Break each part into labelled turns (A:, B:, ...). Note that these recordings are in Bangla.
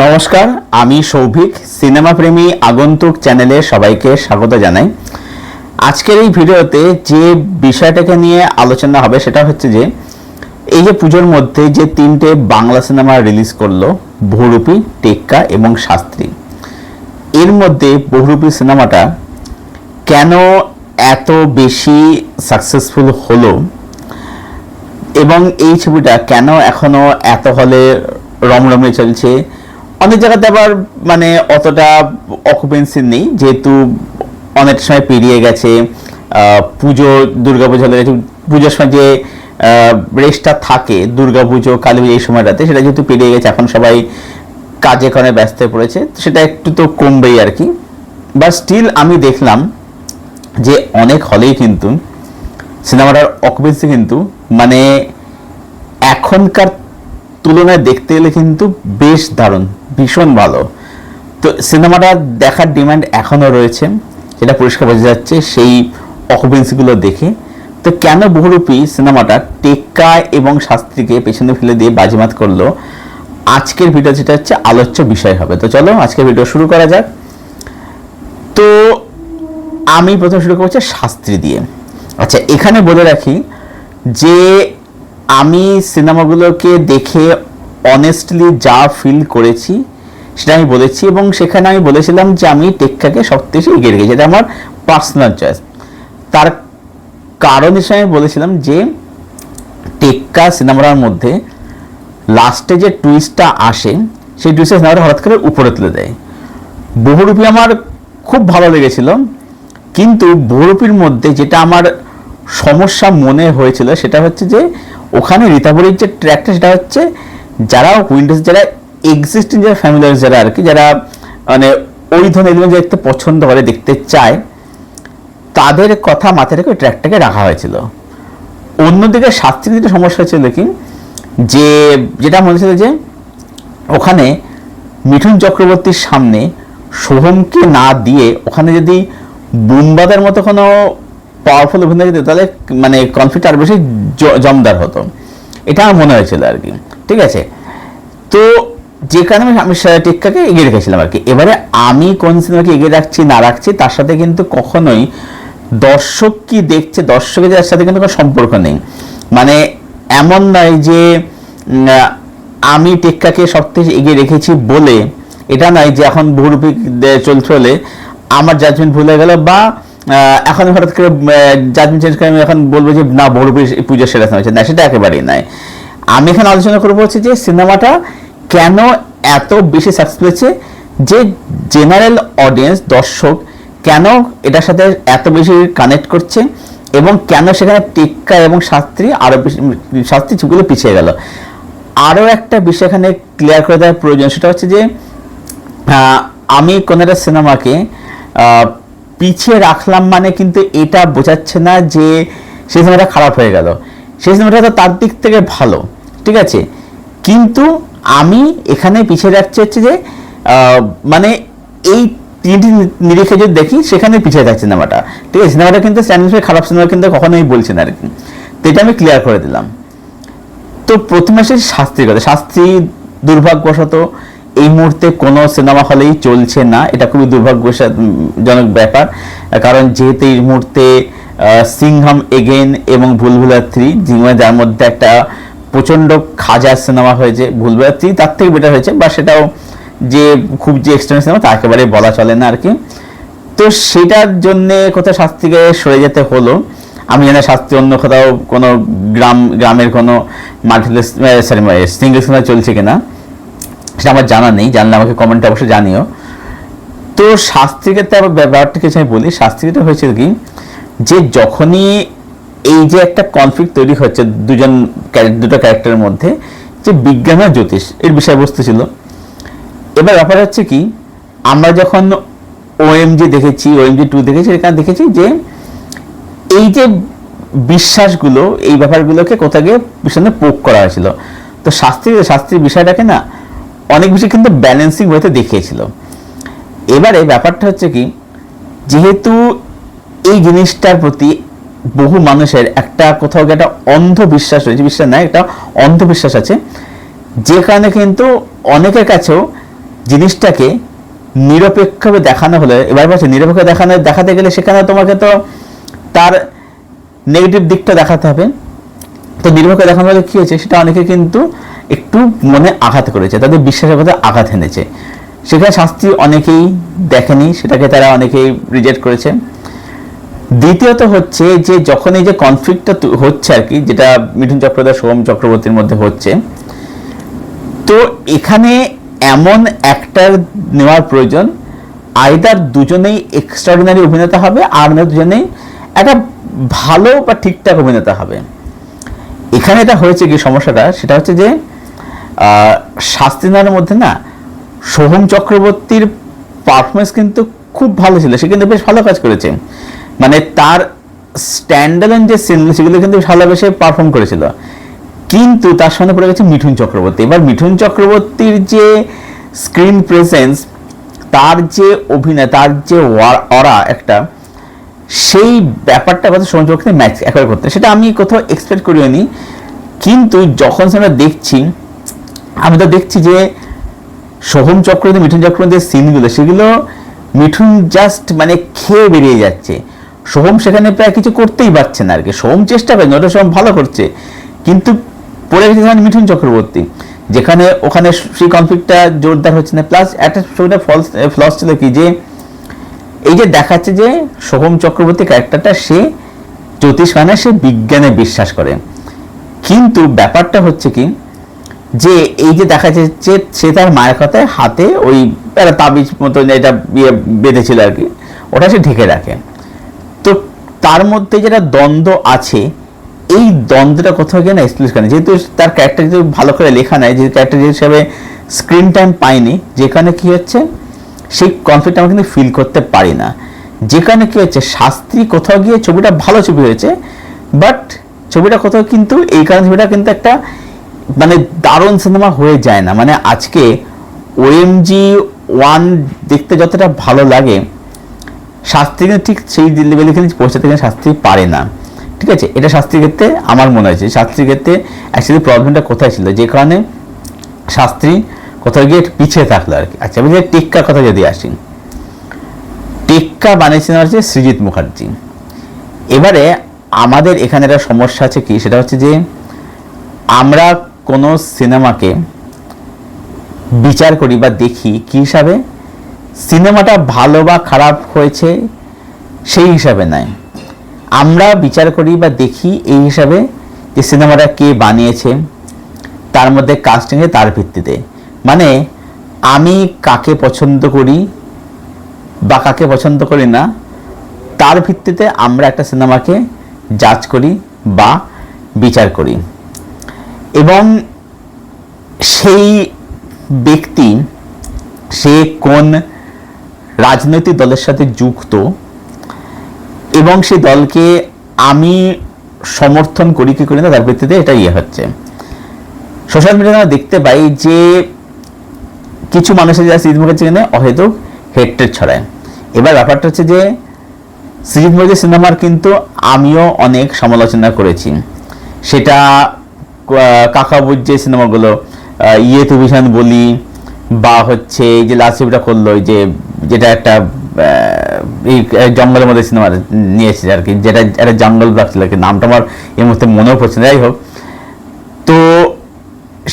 A: নমস্কার, আমি সৌভিক। সিনেমা প্রেমী আগন্তুক চ্যানেলে সবাইকে স্বাগত জানাই। আজকের এই ভিডিওতে যে বিষয়টাকে নিয়ে আলোচনা হবে সেটা হচ্ছে যে এই যে পুজোর মধ্যে যে তিনটে বাংলা সিনেমা রিলিজ করলো, বহুরূপী, টেক্কা এবং শাস্ত্রী, এর মধ্যে বহুরূপী সিনেমাটা কেন এত বেশি সাকসেসফুল হলো এবং এই ছবিটা কেন এখনো এত হলে রমরমে চলছে। অনেক জায়গাতে আবার মানে অতটা অকুপেন্সি নেই, যেহেতু অনেক সময় পেরিয়ে গেছে। পুজো, দুর্গাপুজো হলে পুজোর সময় যে রেস্টটা থাকে, দুর্গাপুজো, কালী পুজো, এই সময়টাতে সেটা যেহেতু পেরিয়ে গেছে, এখন সবাই কাজে কারণে ব্যস্ত হয়ে পড়েছে, সেটা একটু তো কমবেই আর কি। বাট স্টিল আমি দেখলাম যে অনেক হলেই কিন্তু সিনেমাটার অকুপেন্সি কিন্তু মানে এখনকার তুলনায় দেখতে গেলে কিন্তু বেশ দারুণ, ভীষণ ভালো। তো সিনেমাটা দেখার ডিমান্ড এখনও রয়েছে, এটা পরিষ্কার বোঝা যাচ্ছে সেই অকুপেন্সিগুলো দেখে। তো কেন বহুরূপী সিনেমাটা টেক্কা এবং শাস্ত্রীকে পেছনে ফেলে দিয়ে বাজিমাত করলো, আজকের ভিডিও যেটা হচ্ছে আলোচ্য বিষয় হবে। তো চলো আজকের ভিডিও শুরু করা যাক। তো আমি প্রথম শুরু করছি শাস্ত্রী দিয়ে। আচ্ছা, এখানে বলে রাখি যে আমি সিনেমাগুলোকে দেখে অনেস্টলি যা ফিল করেছি সেটা আমি বলেছি, এবং সেখানে আমি বলেছিলাম যে আমি টেক্কাকে সবথেকে এগিয়ে রেখেছি, এটা আমার পার্সোনাল চয়েস। তার কারণ হিসেবে আমি বলেছিলাম যে টেক্কা সিনেমাটার মধ্যে লাস্টে যে টুইস্টটা আসে, সেই টুইস্টটা সিনেমাটা হঠাৎ করে উপরে তুলে দেয়। বহুরূপী আমার খুব ভালো লেগেছিল, কিন্তু বহুরূপীর মধ্যে যেটা আমার সমস্যা মনে হয়েছিল সেটা হচ্ছে যে ওখানে রীতাভরির যে ট্র্যাকটা, সেটা হচ্ছে যারা উইন্ডোজ, যারা এক্সিস্টিং, যারা ফ্যামিলিয়ার, যারা আর কি, যারা মানে ওই ধরনের এলিমেন্ট দেখতে পছন্দ করে, দেখতে চায়, তাদের কথা মাথায় রেখে ওই ট্র্যাকটাকে রাখা হয়েছিল। অন্যদিকে শাস্ত্রীর যেটা সমস্যা হয়েছিল কি, যে যেটা মনে হচ্ছিল যে ওখানে মিঠুন চক্রবর্তীর সামনে সোহমকে না দিয়ে ওখানে যদি বুমবাদের মতো কোনো পাওয়ারফুল অভিনয় দিত, তাহলে মানে কনফ্লিক্ট আরো বেশি জমদার হতো, এটা আমার মনে হয়েছিল আর কি। ঠিক আছে, তো যে কারণে আমি টেক্কাকে এগিয়ে রেখেছিলাম আর কি। এবারে আমি কোন সিনেমাকে এগিয়ে রাখছি না রাখছি তার সাথে কিন্তু কখনোই দর্শক কি দেখছে, দর্শকের সাথে কিন্তু কোনো সম্পর্ক নেই। মানে এমন নয় যে আমি টেক্কাকে সবথেকে এগিয়ে রেখেছি বলে এটা নয় যে এখন বহুরূপী চলতে হলে আমার জাজমেন্ট ভুলে গেল, বা এখন হঠাৎ করে জাজমেন্ট চেঞ্জ করে আমি এখন বলবো যে না, বহুরূপী পুজোর সেরা সিনেমা হচ্ছে না, সেটা একেবারেই নয়। আমি এখানে আলোচনা করবো হচ্ছে যে সিনেমাটা কেন এত বেশি সাকসেস পেয়েছে, যে জেনারেল অডিয়েন্স, দর্শক কেন এটার সাথে এত বেশি কানেক্ট করছে, এবং কেন সেখানে টেক্কা এবং শাস্ত্রী আরো বেশি, শাস্ত্রী ছবিগুলো পিছিয়ে গেল। আরও একটা বিষয় এখানে ক্লিয়ার করে দেওয়ার প্রয়োজন, সেটা হচ্ছে যে আমি কোনো একটা সিনেমাকে পিছিয়ে রাখলাম মানে কিন্তু এটা বোঝাচ্ছে না যে সেই সিনেমাটা খারাপ হয়ে গেল। সেই সিনেমাটা তো তার দিক থেকে ভালো, ঠিক আছে, কিন্তু আমি এখানে পিছিয়ে রাখছি হচ্ছে যে মানে এই তিনটি নিরিখে যদি দেখি সেখানে পিছিয়ে থাকছে সিনেমাটা। ঠিক আছে, সিনেমাটা কিন্তু স্ট্যান্ডিং খারাপ সিনেমা কিন্তু কখনোই বলছি না আর কি। তো এটা আমি ক্লিয়ার করে দিলাম। তো প্রথমে আসে শাস্ত্রীর কথা। শাস্ত্রী দুর্ভাগ্যবশত এই মুহূর্তে কোনো সিনেমা হলেই চলছে না, এটা খুবই দুর্ভাগ্যজনক ব্যাপার। কারণ যেহেতু এই মুহূর্তে সিংহাম এগেইন এবং ভুলভুলা 3, যার মধ্যে একটা প্রচণ্ড খাজা সিনেমা হয়েছে, ভুলভুলা 3 তার থেকে বেটার হয়েছে, বা সেটাও যে খুব যে এক্সটেন্ড সিনেমা তা একেবারে বলা চলে না আর কি। তো সেটার জন্যে কোথাও শাস্ত্রীকে সরে যেতে হলো। আমি জানি শাস্ত্রী অন্য কোথাও কোনো গ্রামের কোনো মাল্টিপ্লেক্স সিঙ্গেল সিনেমা চলছে কিনা সেটা আমার জানা নেই, জানলে আমাকে কমেন্টে অবশ্যই জানিও। তো শাস্ত্রীর ক্ষেত্রে আবার ব্যাপারটা কিছু আমি বলি। শাস্ত্রীর ক্ষেত্রে হয়েছিল কি, যে যখনই এই যে একটা কনফ্লিক্ট তৈরি হচ্ছে দুটো ক্যারেক্টারের মধ্যে, যে বিজ্ঞান আর জ্যোতিষ এর বিষয়বস্তু ছিল। এবার ব্যাপার হচ্ছে কি, আমরা যখন OMG দেখেছি, OMG 2 দেখেছি, এখানে দেখেছি যে এই যে বিশ্বাসগুলো, এই ব্যাপারগুলোকে কোথাও গিয়ে পিছনে পোক করা হয়েছিল। তো শাস্ত্রীর বিষয়টাকে না অনেক বেশি কিন্তু ব্যালেন্সিং ওয়েতে দেখিয়েছিল। এবারে ব্যাপারটা হচ্ছে কি, যেহেতু এই জিনিসটার প্রতি বহু মানুষের একটা কোথাও গিয়ে একটা অন্ধবিশ্বাস রয়েছে, বিশ্বাস নয়, একটা অন্ধবিশ্বাস আছে, যে কারণে কিন্তু অনেকের কাছেও জিনিসটাকে নিরপেক্ষভাবে দেখানো হলে, এবার বলছে নিরপেক্ষ দেখাতে গেলে সেখানে তোমাকে তো তার নেগেটিভ দিকটা দেখাতে হবে। তো নিরপেক্ষ দেখানো হলে কী হয়েছে, সেটা অনেকে কিন্তু একটু মনে আঘাত করেছে, তাদের বিশ্বাসের কথা আঘাত এনেছে। সেখানে শাস্তি অনেকেই দেখেনি, সেটাকে তারা অনেকেই রিজেক্ট করেছে। দ্বিতীয়ত হচ্ছে যে যখন এই যে কনফ্লিক্টটা হচ্ছে আর কি, যেটা মিঠুন চক্রবর্তী সোহম চক্রবর্তীর মধ্যে হচ্ছে, তো এখানে এমন অ্যাক্টর নেওয়ার প্রয়োজন, আইদার দুজনেই এক্সট্রাঅর্ডিনারি অভিনেতা হবে, আর না দুজনেই একটা ভালো বা ঠিকঠাক অভিনেতা হবে। এখানে এটা হয়েছে কি সমস্যাটা, সেটা হচ্ছে যে শাস্তিনার মধ্যে না সোহম চক্রবর্তীর পারফরমেন্স কিন্তু খুব ভালো ছিল, সে কিন্তু বেশ ভালো কাজ করেছে, মানে তার স্ট্যান্ডার্ড যে সিনগুলো সেগুলো কিন্তু ভালোবেসে পারফর্ম করেছিল। কিন্তু তার সঙ্গে পড়ে গেছে মিঠুন চক্রবর্তী। এবার মিঠুন চক্রবর্তীর যে স্ক্রিন প্রেজেন্স, তার যে অভিনয়, তার যে অরা একটা, সেই ব্যাপারটা কথা সোহম চক্রবর্তী ম্যাচ একবার করতে, সেটা আমি কোথাও এক্সপেক্ট করিনি। কিন্তু যখন আমরা দেখছি, আমি তো দেখছি যে সোহম চক্রবর্তী মিঠুন চক্রবর্তীর সিনগুলো, সেগুলো মিঠুন জাস্ট মানে খেয়ে বেরিয়ে যাচ্ছে। সোহম সেখানে প্রায় কিছু করতেই পারছে না আর কি। সোহম চেষ্টা করে, ওটা সোহম ভালো করছে, কিন্তু পড়ে গেছে মিঠুন চক্রবর্তী, যেখানে ওখানে সেই কনফ্লিক্টটা জোরদার হচ্ছে না। প্লাস একটা ছবিটা ফলস ছিল কি, যে এই যে দেখাচ্ছে যে সোহম চক্রবর্তী ক্যারেক্টারটা, সে জ্যোতিষ মানে সে বিজ্ঞানে বিশ্বাস করে, কিন্তু ব্যাপারটা হচ্ছে কি যে এই যে দেখা যাচ্ছে সে তার মায়ের কথায় হাতে ওই একটা তাবিজ মতো এটা বেঁধেছিল আর কি, ওটা সে ঢেকে রাখে। তো তার মধ্যে যেটা দ্বন্দ্ব আছে, এই দ্বন্দ্বটা কোথাও গিয়ে না এক্সপ্লেস করে, যেহেতু তার ক্যারেক্টার যেহেতু ভালো করে লেখা নাই, যে ক্যারেক্টার হিসাবে স্ক্রিন টাইম পাইনি, যেখানে কি হচ্ছে সেই কনফ্লিক্ট আমরা কিন্তু ফিল করতে পারি না। যেখানে কি হচ্ছে শাস্ত্রী কোথাও গিয়ে ছবিটা ভালো ছবি হয়েছে, বাট ছবিটা কোথাও কিন্তু এই কারণে ছবিটা কিন্তু একটা মানে দারুণ সিনেমা হয়ে যায় না। মানে আজকে ওএমজি 1 দেখতে যতটা ভালো লাগে, শাস্ত্রী কিন্তু ঠিক সেই লেভেলে কিন্তু পৌঁছাতে কিন্তু শাস্ত্রী পারে না। ঠিক আছে, এটা শাস্ত্রীর ক্ষেত্রে আমার মনে হয়েছে। শাস্ত্রীর ক্ষেত্রে অ্যাকচুয়ালি প্রবলেমটা কোথায় ছিল, যে কারণে শাস্ত্রী কোথাও গিয়ে পিছিয়ে থাকলো আর কি। আচ্ছা, আমি যে টেক্কার কথা যদি আসি, টেক্কা বানিয়েছিলেন হচ্ছে সৃজিত মুখার্জি। এবারে আমাদের এখানে একটা সমস্যা আছে কি, সেটা হচ্ছে যে আমরা কোনো সিনেমাকে বিচার করি বা দেখি কি হিসাবে, সিনেমাটা ভালো বা খারাপ হয়েছে সেই হিসাবে নয়, আমরা বিচার করি বা দেখি এই হিসাবে যে সিনেমাটা কে বানিয়েছে, তার মধ্যে কাস্টিংয়ে, তার ভিত্তিতে। মানে আমি কাকে পছন্দ করি বা কাকে পছন্দ করি না, তার ভিত্তিতে আমরা একটা সিনেমাকে জাজ করি বা বিচার করি। এবং সেই ব্যক্তি সে কোন রাজনৈতিক দলের সাথে যুক্ত এবং সেই দলকে আমি সমর্থন করি কি করি না, তার ভিত্তিতে এটা হচ্ছে। সোশ্যাল মিডিয়াতে আমরা দেখতে পাই যে কিছু মানুষের যারা সৃজিত মুখার্জি নিয়ে অহেতুক হেট্রেড ছড়ায়। এবার ব্যাপারটা হচ্ছে যে সৃজিত মুখার্জি সিনেমার কিন্তু আমিও অনেক সমালোচনা করেছি। সেটা কাকাবুর যে সিনেমাগুলো, ইয়ে তু ভীষণ বলি, বা হচ্ছে এই যে লাস্ট ছবিটা করলো, যেটা একটা এই জঙ্গলের মধ্যে সিনেমা নিয়েছে আর কি, যেটা একটা জঙ্গল ব্লক ছিল আর কি, নামটা আমার এই মুহূর্তে মনেও পড়ছে না। যাই হোক, তো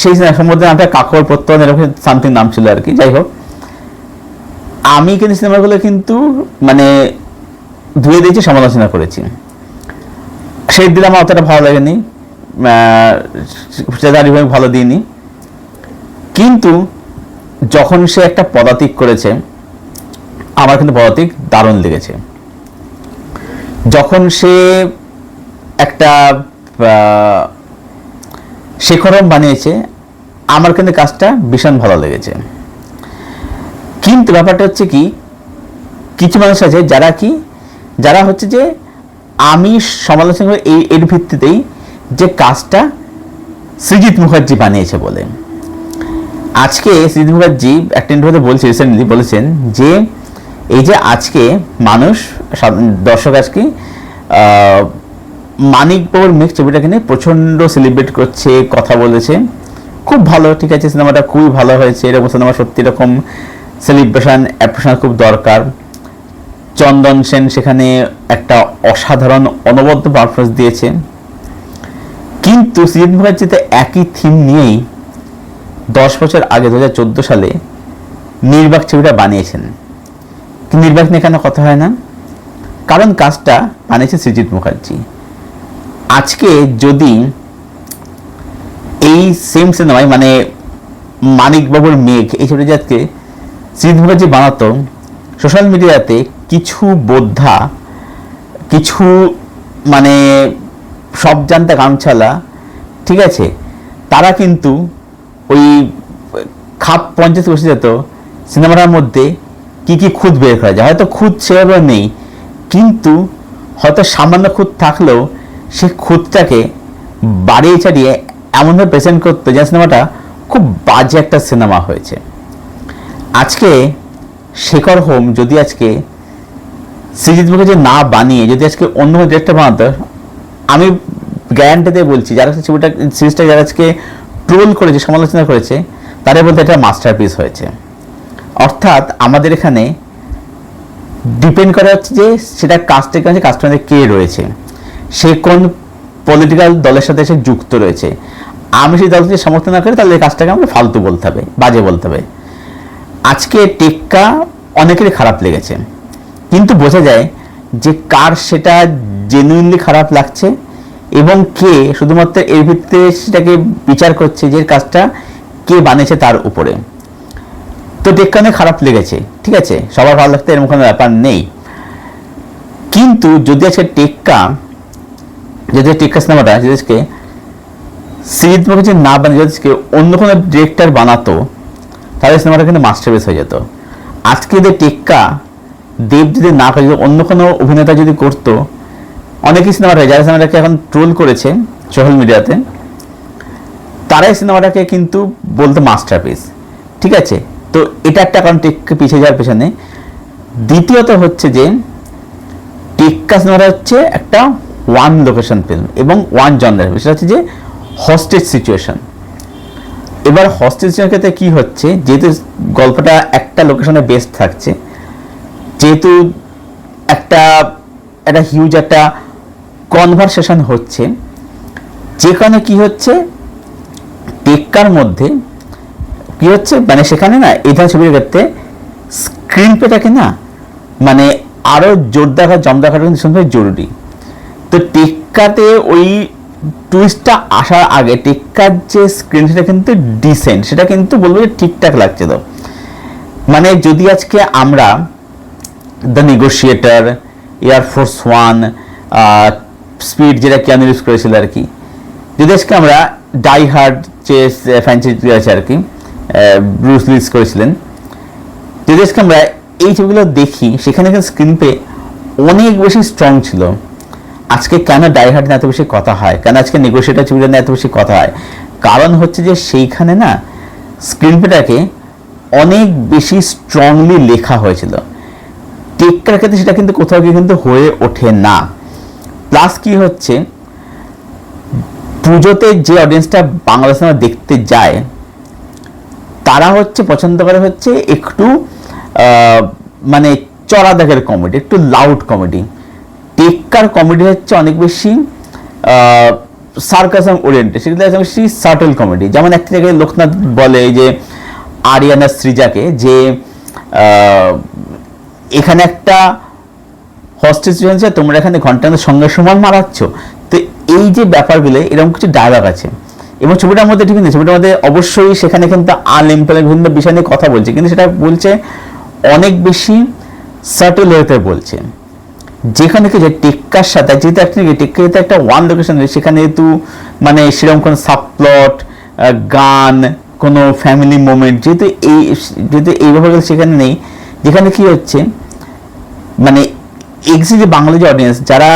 A: সেই সম্বন্ধে নামটা কাকর প্রত্যয় এরকম সামথিং নাম ছিল আর কি। যাই হোক, আমি কিন্তু সিনেমাগুলো কিন্তু মানে ধুয়ে দিয়েছি, সমালোচনা করেছি। সেই দিন আমার অতটা ভালো লাগেনি, ভালো দিইনি, কিন্তু যখন সে একটা পদাতিক করেছে, আমার কিন্তু পদাতিক দারুণ লেগেছে। যখন সে একটা শেখরম বানিয়েছে, আমার কিন্তু কাজটা ভীষণ ভালো লেগেছে। কিন্তু ব্যাপারটা হচ্ছে কি, কিছু মানুষ আছে যারা হচ্ছে যে আমি সমালোচনা করি এর ভিত্তিতেই যে কাজটা সৃজিত মুখার্জি বানিয়েছে বলে। আজকে সৃজিত মুখার্জি একটা ইন্টারভিউতে রিসেন্টলি বলেছেন যে এই যে আজকে মানুষ, দর্শক আজকে মানিক বাবুর মেঘ ছবিটাকে নিয়ে প্রচণ্ড সেলিব্রেট করছে, কথা বলেছে, খুব ভালো, ঠিক আছে, সিনেমাটা খুবই ভালো হয়েছে, এরকম সিনেমা সত্যি এরকম সেলিব্রেশন অ্যাপ্রিসিয়েশন খুব দরকার। চন্দন সেন সেখানে একটা অসাধারণ অনবদ্য পারফরমেন্স দিয়েছে। কিন্তু সৃজিত মুখার্জিতে একই থিম নিয়েই 10 বছর আগে 2014 সালে নির্বাক ছবিটা বানিয়েছেন। নির্বাক নিয়ে কেন কথা হয় না? কারণ কাজটা বানিয়েছে সৃজিত মুখার্জি। আজকে যদি এই সেম সিনেমায় মানে মানিকবাবুর মেঘ এই ছবিটা আজকে সৃজিত মুখার্জি বানাতো, সোশ্যাল মিডিয়াতে কিছু বোদ্ধা, কিছু মানে সব জানতা গামছালা, ঠিক আছে, তারা কিন্তু ওই খাপ পঞ্চায়েত বসে যেত সিনেমাটার মধ্যে কি কি খুঁত বের করা যায়। হয়তো খুঁত সেভাবে নেই, কিন্তু হয়তো সামান্য খুঁত থাকলেও সে খুঁতটাকে বাড়িয়ে ছাড়িয়ে এমনভাবে প্রেজেন্ট করতো যে সিনেমাটা খুব বাজে একটা সিনেমা হয়েছে। আজকে শেখর হোম যদি আজকে সৃজিত মুখার্জি না বানিয়ে যদি আজকে অন্য ডিরেক্টর বানাতো, আমি গ্যারান্টি দিয়ে বলছি, যারা ছবিটা সিরিজটা যারা আজকে ট্রোল করেছে, সমালোচনা করেছে, তারা বলতে এটা মাস্টারপিস হয়েছে। অর্থাৎ আমাদের এখানে ডিপেন্ড করা হচ্ছে যে সেটা কাজটাকে আছে, কাজটার মধ্যে কে রয়েছে, সে কোন পলিটিক্যাল দলের সাথে সে যুক্ত রয়েছে। আমি সেই দলকে সমর্থন না করি তাহলে এই কাজটাকে আমাকে ফালতু বলতে হবে, বাজে বলতে হবে। আজকে টেক্কা অনেকেরই খারাপ লেগেছে, কিন্তু বোঝা যায় যে কার সেটা জেনুইনলি খারাপ লাগছে এবং কে শুধুমাত্র এর ভিত্তিতে সেটাকে বিচার করছে যে কাজটা কে বানিয়েছে তার উপরে। তো টেক্কা অনেক খারাপ লেগেছে, ঠিক আছে, সবার ভালো লাগতে এরকম কোনো ব্যাপার নেই। কিন্তু যদি আজকে টেক্কা সিনেমাটা যদি আজকে সৃজিত মুখার্জি না বানিয়ে যদি আজকে অন্য কোনো ডিরেক্টর বানাতো, তাহলে সিনেমাটা কিন্তু মাস্টারপিস হয়ে যেত। আজকে যদি টেক্কা দেব যদি না করে, অন্য কোনো অভিনেতা যদি করতো, অনেকেই সিনেমাটা যারা সিনেমাটাকে এখন ট্রোল করেছে সোশ্যাল মিডিয়াতে, তারাই সিনেমাটাকে কিন্তু বলতো মাস্টারপিস, ঠিক আছে। তো এটা একটা কারণ টেক্কা পিছিয়ে যাওয়ার পেছনে। দ্বিতীয়ত হচ্ছে যে টেক্কা সিনেমাটা হচ্ছে একটা ওয়ান লোকেশন ফিল্ম এবং ওয়ান জনরার, সেটা হচ্ছে যে হস্টেজ সিচুয়েশন। এবার হস্টেজ সিচুয়েশনের ক্ষেত্রে কী হচ্ছে, যেহেতু গল্পটা একটা লোকেশনে বেস্ট থাকছে, যেহেতু একটা হিউজ একটা কনভারসেশন হচ্ছে, যেখানে কি হচ্ছে টেক্কার মধ্যে কি হচ্ছে মানে সেখানে না এই ধরনের ছবির ক্ষেত্রে স্ক্রিন প্লেটাকে না মানে আরও জোরদার জমদার কিন্তু জরুরি। তো টেক্কাতে ওই টুইস্টটা আসার আগে টেক্কার যে স্ক্রিন সেটা কিন্তু ডিসেন্ট, সেটা কিন্তু বলবো যে ঠিকঠাক লাগছে। তো মানে যদি আজকে আমরা দ্য নেগোশিয়েটার, এয়ারফোর্স ওয়ান, স্পিড যেটা কিয়ানু রিভস করেছিল আর কি, যদি আজকে আমরা ডাই হার্ড যে ফ্র্যাঞ্চাইজি আছে আর কি ব্রুস উইলিস করেছিলেন, যদি আজকে আমরা এই ছবিগুলো দেখি, সেখানে কিন্তু স্ক্রিন প্লে অনেক বেশি স্ট্রং ছিল। আজকে কেন ডাই হার্ড নিয়ে এত বেশি কথা হয়, কেন আজকে নেগোশিয়েটার ছবিটা নিয়ে এত বেশি কথা হয়, কারণ হচ্ছে যে সেইখানে না স্ক্রিন প্লেটাকে অনেক বেশি স্ট্রংলি লেখা হয়েছিল। টেক্কার ক্ষেত্রে সেটা কিন্তু কোথাও গিয়ে কিন্তু হয়ে ওঠে না। প্লাস কি হচ্ছে, পুজোতে যে অডিয়েন্সটা বাংলা সিনেমা দেখতে যায়, তারা হচ্ছে পছন্দ করে হচ্ছে একটু মানে চড়া দাগের কমেডি, একটু লাউড কমেডি। টেক্কার কমেডি হচ্ছে অনেক বেশি সার্কাসম ওরিয়েন্টেড, সেগুলো বেশি সাটল কমেডি। যেমন একটা জায়গায় লোকনাথ বলে যে আরিয়ানা শ্রীজাকে যে এখানে একটা হস্টেজ চলছে, তোমরা এখানে ঘন্টার সঙ্গে সমান মারাচ্ছ। তো এই যে ব্যাপারগুলো, এরকম কিছু ডায়লগ আছে এবং ছবিটার মধ্যে, ঠিক আছে, ছবিটার মধ্যে অবশ্যই সেখানে কিন্তু আনএমপ্লয়েড বিভিন্ন বিষয় নিয়ে কথা বলছে, কিন্তু সেটা বলছে অনেক বেশি সাটল হতে বলছে। যেখানে কি যে টেক্কার সাথে যেহেতু টেক্কা যেহেতু একটা ওয়ান লোকেশন, সেখানে যেহেতু মানে সেরকম কোনো সাবপ্লট, গান, কোনো ফ্যামিলি মোমেন্ট যেহেতু এই ব্যাপারগুলো সেখানে নেই, যেখানে কি হচ্ছে মানে এক্সিলি বাংলা যে অডিয়েন্স যারা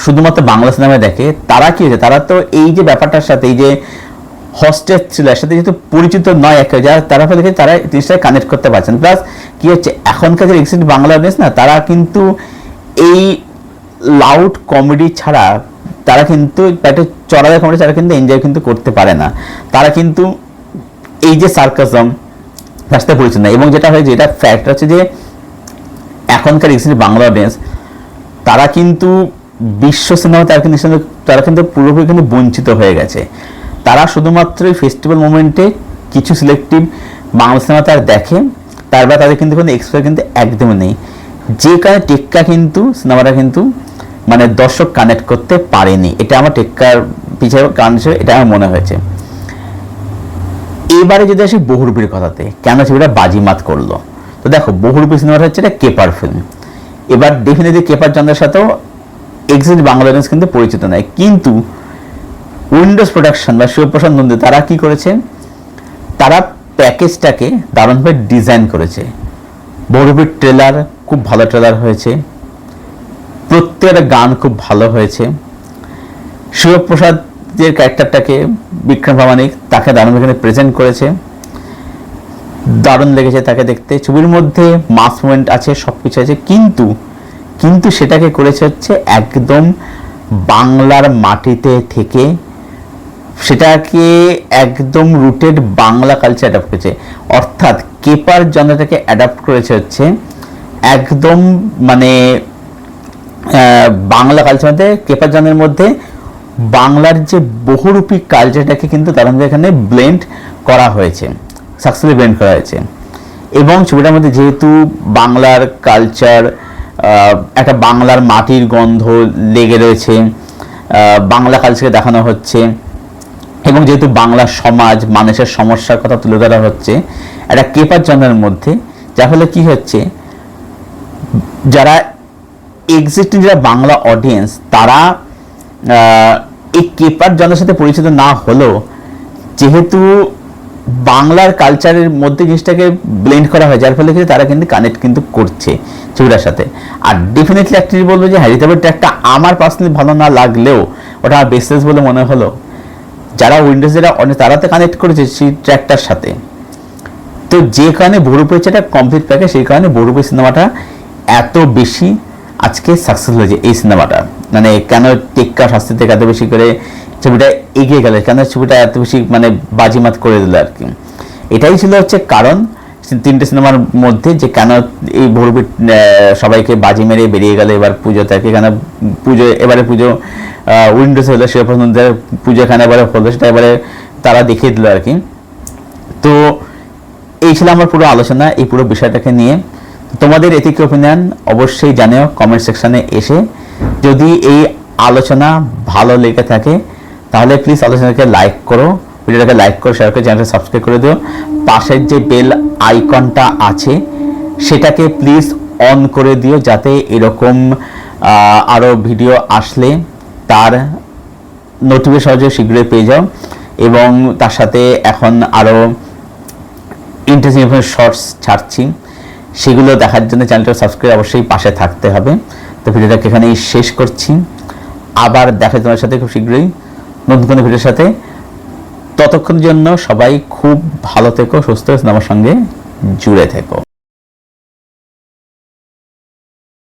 A: শুধুমাত্র বাংলা সিনেমা দেখে, তারা কি হচ্ছে, তারা তো এই যে ব্যাপারটার সাথে, এই যে হস্টেজ থ্রিলার সাথে যেহেতু পরিচিত নয়, একটা যারা তারা ফলে তারা জিনিসটা কানেক্ট করতে পারছেন। প্লাস কি হচ্ছে, এখনকার যে এক্সিলি বাংলা অডিয়েন্স না, তারা কিন্তু এই লাউড কমেডি ছাড়া তারা কিন্তু একটা চড়া কমেডি তারা কিন্তু এনজয় কিন্তু করতে পারে না, তারা কিন্তু এই যে সার্কাসম তার সাথে পরিচিত না। এবং যেটা হয়, যেটা ফ্যাক্ট হচ্ছে যে এখনকার রিসেন্ট বাংলা অডিয়েন্স তারা কিন্তু বিশ্ব সিনেমা তারা কিন্তু পুরোপুরি কিন্তু বঞ্চিত হয়ে গেছে। তারা শুধুমাত্র ফেস্টিভ্যাল মোমেন্টে কিছু সিলেক্টিভ বাংলা সিনেমা তারা দেখে, তারপর তাদের কিন্তু কোনো এক্সপেরিয়েন্স কিন্তু একদমই নেই, যে কারণে টেক্কা কিন্তু সিনেমাটা কিন্তু মানে দর্শক কানেক্ট করতে পারেনি। এটা আমার টেক্কার পিছনে কারণ হিসেবে এটা আমার মনে হয়েছে। এবারে যদি আসি বহুরূপীর কথাতে, কেন ছবিটা বাজিমাত করলো, তো দেখো বহুরূপী সিনেমাটা হচ্ছে এটা কেপার ফিল্ম। এবার ডেফিনেটলি কেপার চন্দ্রের সাথেও এক্সাক্ট বাংলা অডিয়েন্স কিন্তু পরিচিত নয়, কিন্তু উইন্ডোজ প্রোডাকশন বা শিবপ্রসাদ নন্দী তারা কি করেছে, তারা প্যাকেজটাকে দারুণভাবে ডিজাইন করেছে। বহুরূপীর ট্রেলার খুব ভালো ট্রেলার হয়েছে, প্রত্যেকটা গান খুব ভালো হয়েছে। শিবপ্রসাদ যে ক্যারেক্টারটাকে বিক্রম প্রামাণিক তাকে দারুণভাবে প্রেজেন্ট করেছে, দারুণ লেগেছে তাকে দেখতে। ছবির মধ্যে মাস মুভমেন্ট আছে, সব কিছু আছে, কিন্তু সেটাকে করেছে হচ্ছে একদম বাংলার মাটিতে থেকে, সেটাকে একদম রুটেড বাংলা কালচার অ্যাডাপ্ট করেছে। অর্থাৎ কেপার জনতাকে অ্যাডাপ্ট করেছে হচ্ছে একদম মানে বাংলা কালচার মধ্যে, কেপার জনের মধ্যে বাংলার যে বহুরূপী কালচারটাকে কিন্তু তার মধ্যে এখানে ব্লেন্ড করা হয়েছে, সাকসেসফুলি ব্লেন্ড করা হয়েছে। এবং ছবিটার মধ্যে যেহেতু বাংলার কালচার, একটা বাংলার মাটির গন্ধ লেগে রয়েছে, বাংলা কালচারকে দেখানো হচ্ছে, এবং যেহেতু বাংলা সমাজ মানুষের সমস্যার কথা তুলে ধরা হচ্ছে একটা কেপার জনের মধ্যে, যার ফলে কি হচ্ছে, যারা এক্সিস্টিং যারা বাংলা অডিয়েন্স তারা এই কেপার জনের সাথে পরিচিত না হলেও, যেহেতু বাংলার কালচারের মধ্যে জিনিসটাকে ব্লেন্ড করা হয়, যার ফলে কিন্তু তারা কিন্তু কানেক্ট কিন্তু করছে ছবিটার সাথে। আর ডেফিনেটলি একটা বলবো যে হ্যারিতাবের ট্র্যাকটা আমার পার্সোনালি ভালো না লাগলেও ওটা আমার বেস্টেস বলে মনে হলো। যারা উইন্ডোজ যারা তারা তো কানেক্ট করেছে সেই ট্র্যাকটার সাথে, তো যে কারণে বহুরূপী হচ্ছে একটা কমপ্লিট প্যাকেজ, সেই কারণে বহুরূপী সিনেমাটা এত বেশি আজকে সাকসেসফুল হয়েছে। এই সিনেমাটা মানে কেন টেক্কা শাস্তি থেকে এত বেশি করে ছবিটা এগিয়ে গেল, কেন ছবিটা এত বেশি মানে বাজিমাত করে দিল আর কি, এটাই ছিল হচ্ছে কারণ তিনটে সিনেমার মধ্যে, যে কেন এই বহুরূপী সবাইকে বাজি মেরে বেরিয়ে গেল এবার পুজো থেকে, কেন পুজো এবারে পুজো উইন্ডোজ হলো, শিবপ্রসাদের পুজো এখানে এবারে হলো, সেটা এবারে তারা দেখিয়ে দিল আর কি। তো এই ছিল আমার পুরো আলোচনা এই পুরো বিষয়টাকে নিয়ে। তোমাদের এথিক ওপিনিয়ন অবশ্যই জানিও কমেন্ট সেকশনে এসে। যদি এই আলোচনা ভালো লেগে থাকে তাহলে প্লিজ আলোচনাকে লাইক করো, ভিডিওটাকে লাইক করো, শেয়ার করে চ্যানেলটা সাবস্ক্রাইব করে দিও। পাশের যে বেল আইকনটা আছে সেটাকে প্লিজ অন করে দিও, যাতে এরকম আরও ভিডিও আসলে তার নোটিফিকেশন সহজে শীঘ্রই পেয়ে যাও। এবং তার সাথে এখন আরও ইন্টারেস্টিং শর্টস ছাড়ছি, সেগুলো দেখার জন্য চ্যানেলটা সাবস্ক্রাইব অবশ্যই পাশে থাকতে হবে। তো ভিডিওটাকে এখানেই শেষ করছি, আবার দেখা তোমার সাথে খুব শীঘ্রই নতুন কোনো ভিডিওর সাথে। ততক্ষণের জন্য সবাই খুব ভালো থেকো, সুস্থ থেকো, আমার সঙ্গে জুড়ে থেকো।